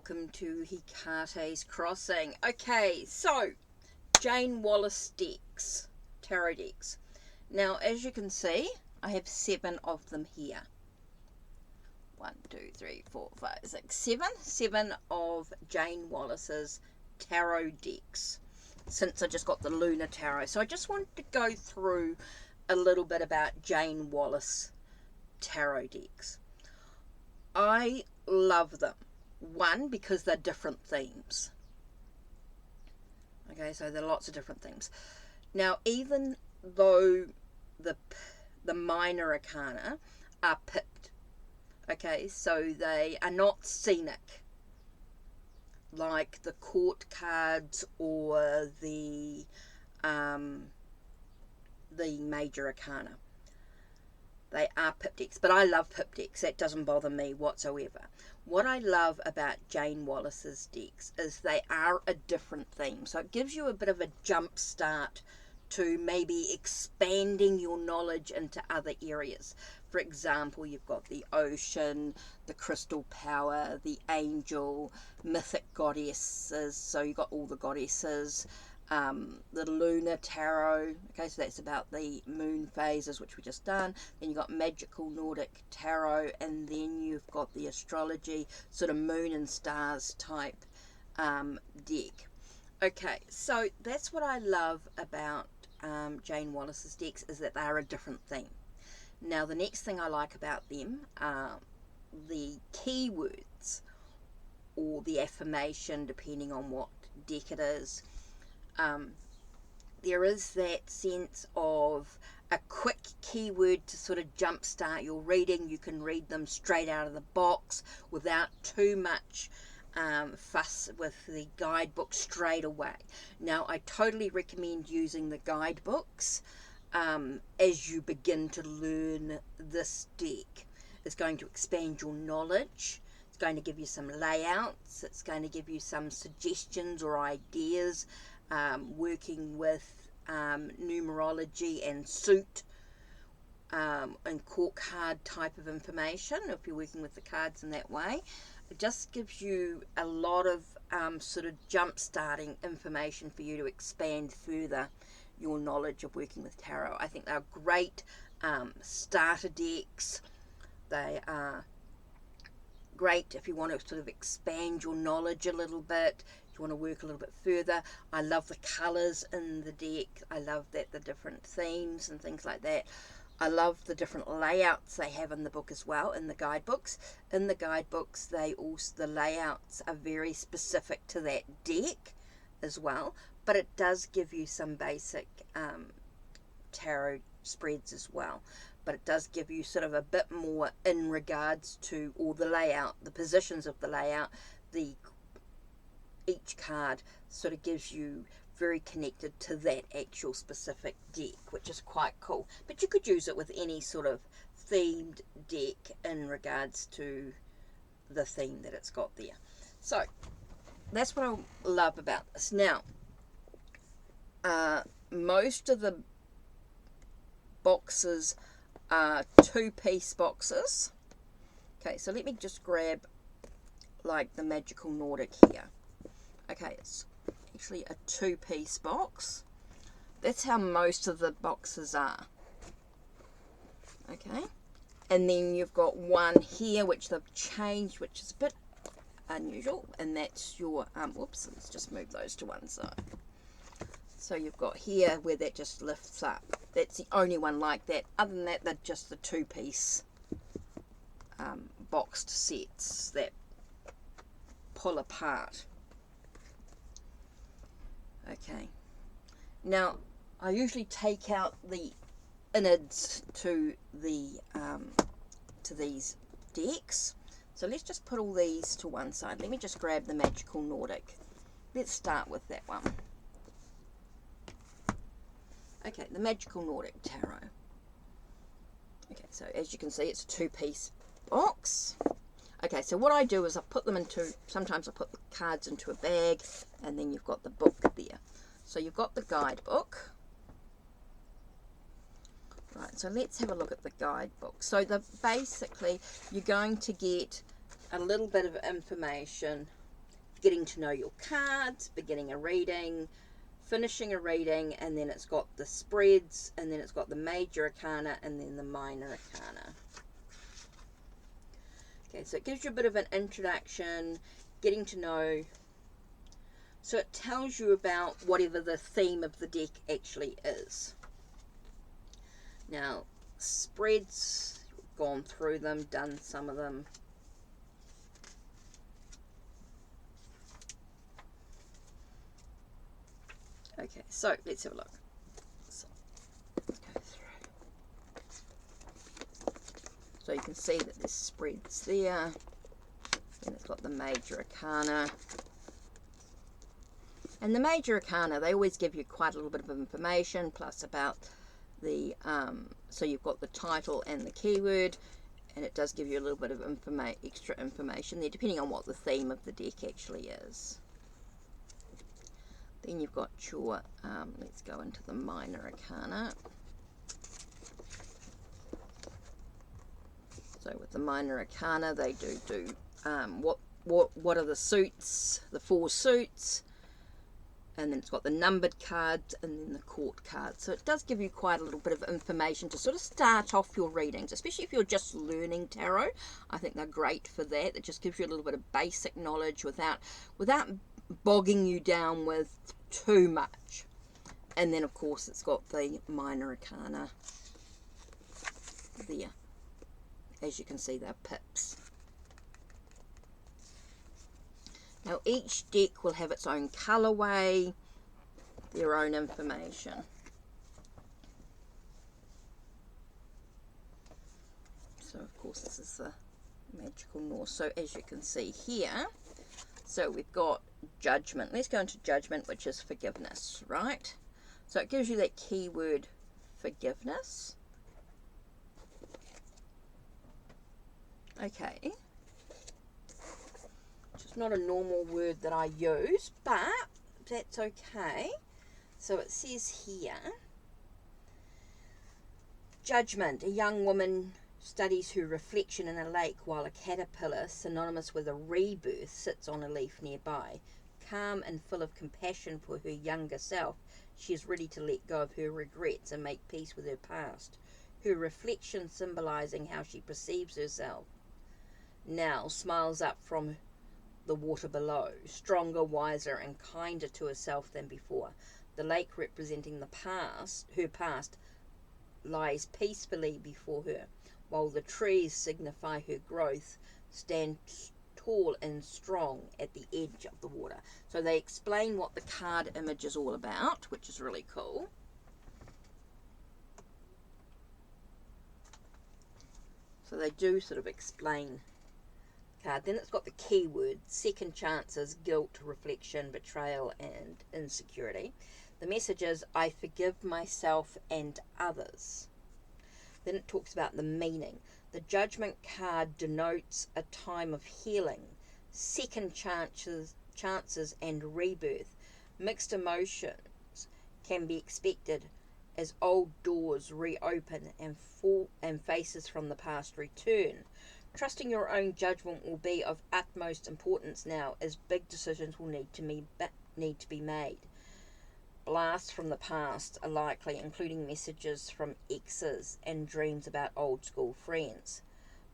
welcome to Hikate's Crossing. Okay, so Jayne Wallace decks, tarot decks. Now, as you can see, I have 7 of them here. 1, 2, 3, 4, 5, 6, 7. 7 of Jayne Wallace's tarot decks, since I just got the Lunar Tarot. So I just wanted to go through a little bit about Jayne Wallace tarot decks. I love them. One, because they're different themes. Okay, so there are lots of different themes. Now, even though the minor arcana are pipped, okay, so they are not scenic like the court cards or the major arcana. They are pip decks, but I love pip decks. That doesn't bother me whatsoever. What I love about Jayne Wallace's decks is they are a different theme. So it gives you a bit of a jump start to maybe expanding your knowledge into other areas. For example, you've got the ocean, the crystal power, the angel, mythic goddesses. So you've got all the goddesses. The Lunar Tarot, okay, so that's about the moon phases, which we just done. Then you've got magical Nordic Tarot, and then you've got the astrology, sort of moon and stars type deck. Okay, so that's what I love about Jayne Wallace's decks, is that they are a different theme. Now, the next thing I like about them are the keywords, or the affirmation, depending on what deck it is. There is that sense of a quick keyword to sort of jumpstart your reading. You can read them straight out of the box without too much fuss with the guidebook straight away. Now, I totally recommend using the guidebooks as you begin to learn this deck. It's going to expand your knowledge. It's going to give you some layouts. It's going to give you some suggestions or ideas, working with numerology and suit and court card type of information, if you're working with the cards in that way. It just gives you a lot of sort of jump starting information for you to expand further your knowledge of working with tarot. I think they're great starter decks. They are great if you want to sort of expand your knowledge a little bit. You want to work a little bit further. I love the colours in the deck. I love that the different themes and things like that. I love the different layouts they have in the book as well, in the guidebooks. In the guidebooks, the layouts are very specific to that deck as well, but it does give you some basic tarot spreads as well. But it does give you sort of a bit more in regards to all the layout, the positions of the layout. Each card sort of gives you very connected to that actual specific deck, which is quite cool. But you could use it with any sort of themed deck in regards to the theme that it's got there. So that's what I love about this. Now, most of the boxes are 2-piece boxes. Okay, so let me just grab like the magical Nordic here. Okay, it's actually a 2-piece box. That's how most of the boxes are. Okay, and then you've got one here which they've changed, which is a bit unusual, and that's your whoops, let's just move those to one side. So you've got here where that just lifts up. That's the only one like that. Other than that, they're just the 2-piece boxed sets that pull apart. Okay, now I usually take out the innards to the to these decks. So let's just put all these to one side. Let me just grab the magical Nordic. Let's start with that one. Okay, the magical Nordic Tarot. Okay, so as you can see, it's a 2-piece box. Okay, so what I do is I put them into, sometimes I put the cards into a bag, and then you've got the book there. So you've got the guidebook. Right, so let's have a look at the guidebook. So basically, you're going to get a little bit of information getting to know your cards, beginning a reading, finishing a reading, and then it's got the spreads, and then it's got the major arcana, and then the minor arcana. Okay, so it gives you a bit of an introduction, getting to know. So it tells you about whatever the theme of the deck actually is. Now, spreads, gone through them, done some of them. Okay, so let's have a look. So, let's go through. So you can see that there's spreads there. Then it's got the major arcana. And the major arcana, they always give you quite a little bit of information, plus about the, so you've got the title and the keyword, and it does give you a little bit of extra information there, depending on what the theme of the deck actually is. Then you've got your, let's go into the minor arcana. So with the minor arcana, they do what are the suits, the 4 suits, and then it's got the numbered cards and then the court cards. So it does give you quite a little bit of information to sort of start off your readings, especially if you're just learning tarot. I think they're great for that. It just gives you a little bit of basic knowledge without bogging you down with too much. And then of course it's got the minor arcana there. As you can see, they're pips. Now each deck will have its own colourway, their own information. So of course this is the Magical North. So as you can see here, so we've got Judgment. Let's go into Judgment, which is forgiveness, right? So it gives you that keyword forgiveness. Okay. Not a normal word that I use, but that's okay. So it says here, Judgment. A young woman studies her reflection in a lake while a caterpillar, synonymous with a rebirth, sits on a leaf nearby. Calm and full of compassion for her younger self, she is ready to let go of her regrets and make peace with her past. Her reflection, symbolizing how she perceives herself, now smiles up from the water below, stronger, wiser, and kinder to herself than before. The lake, representing the past, her past, lies peacefully before her, while the trees signify her growth, stand tall and strong at the edge of the water. So they explain what the card image is all about, which is really cool. So they do sort of explain. Then it's got the keyword, second chances, guilt, reflection, betrayal, and insecurity. The message is, I forgive myself and others. Then it talks about the meaning. The Judgment card denotes a time of healing, second chances and rebirth. Mixed emotions can be expected as old doors reopen and faces from the past return. Trusting your own judgment will be of utmost importance now, as big decisions will need to be made. Blasts from the past are likely, including messages from exes and dreams about old school friends.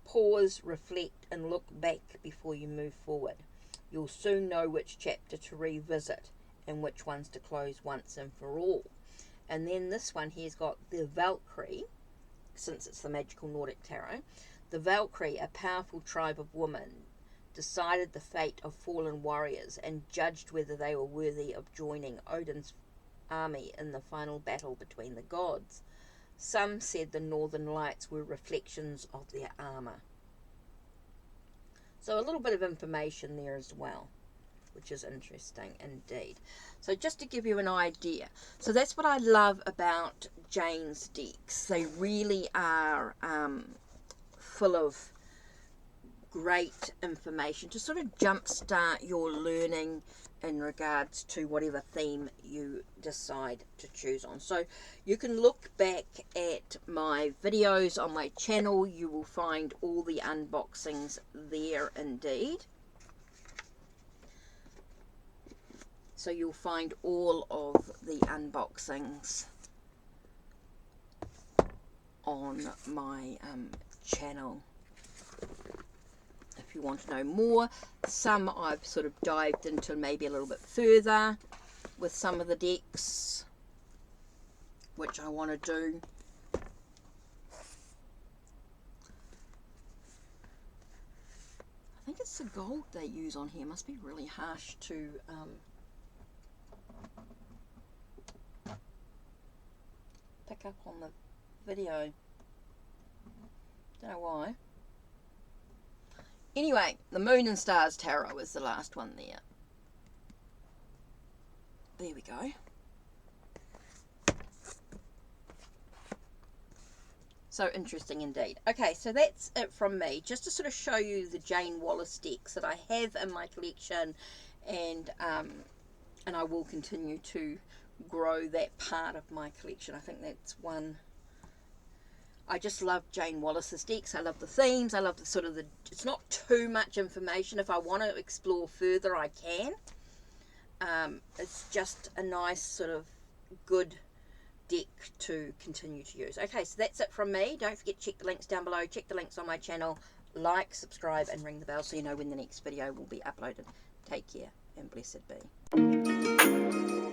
Pause, reflect, and look back before you move forward. You'll soon know which chapter to revisit and which ones to close once and for all. And then this one here's got the Valkyrie, since it's the Magical Nordic Tarot. The Valkyrie, a powerful tribe of women, decided the fate of fallen warriors and judged whether they were worthy of joining Odin's army in the final battle between the gods. Some said the northern lights were reflections of their armor. So a little bit of information there as well, which is interesting indeed. So just to give you an idea, so that's what I love about Jayne's decks. They really are full of great information to sort of jumpstart your learning in regards to whatever theme you decide to choose on. So you can look back at my videos on my channel. You will find all the unboxings there indeed. So you'll find all of the unboxings on my channel if you want to know more. Some I've sort of dived into maybe a little bit further with some of the decks, which I want to do. I think it's the gold they use on here. Must be really harsh to pick up on the video. Don't know why. Anyway, the Moon and Stars Tarot is the last one there. There we go. So interesting indeed. Okay, so that's it from me. Just to sort of show you the Jayne Wallace decks that I have in my collection, and I will continue to grow that part of my collection. I think that's one. I just love Jayne Wallace's decks. I love the themes. I love the sort of the. It's not too much information. If I want to explore further, I can. It's just a nice sort of good deck to continue to use. Okay, so that's it from me. Don't forget to check the links down below. Check the links on my channel. Like, subscribe, and ring the bell so you know when the next video will be uploaded. Take care and blessed be.